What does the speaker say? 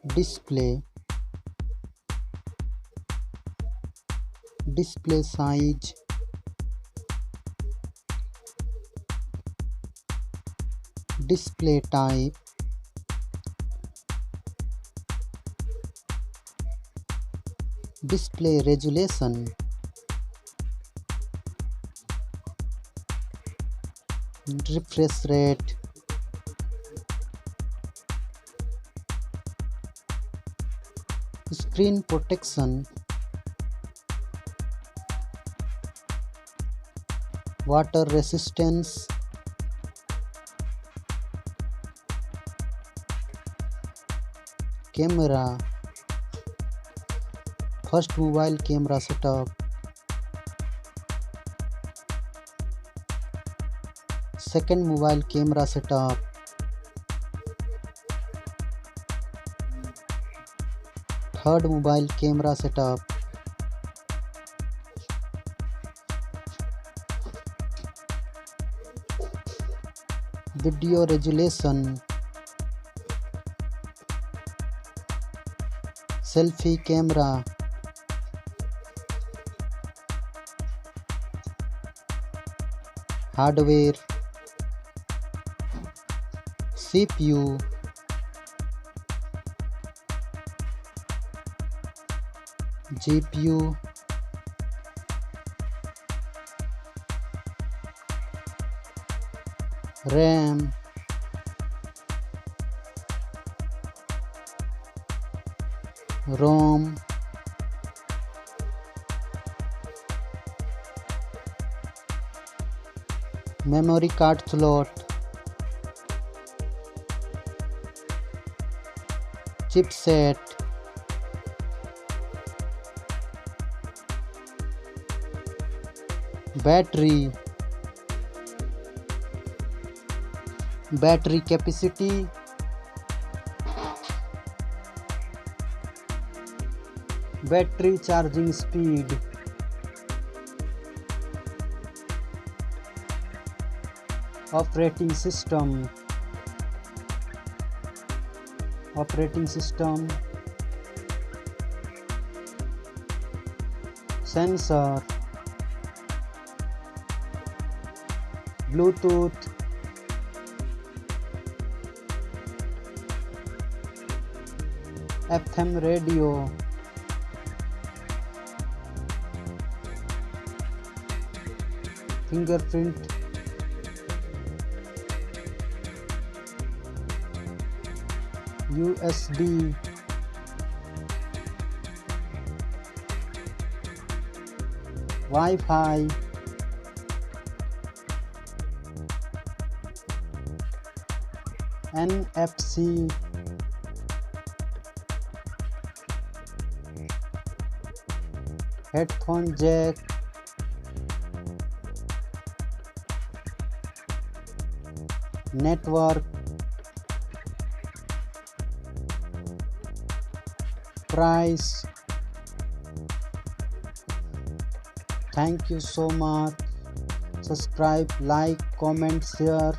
display, display size, display type, display resolution, refresh rate, screen protection, water resistance, camera, first mobile camera setup, second mobile camera setup, third mobile camera setup, video resolution, selfie camera, hardware, CPU, GPU, RAM, ROM, memory card slot, chipset, battery, battery capacity, battery charging speed, operating system, sensor, Bluetooth, FM radio, fingerprint, USB, Wi-Fi, NFC, headphone jack, network, price. Thank you so much. Subscribe, like, comment, share.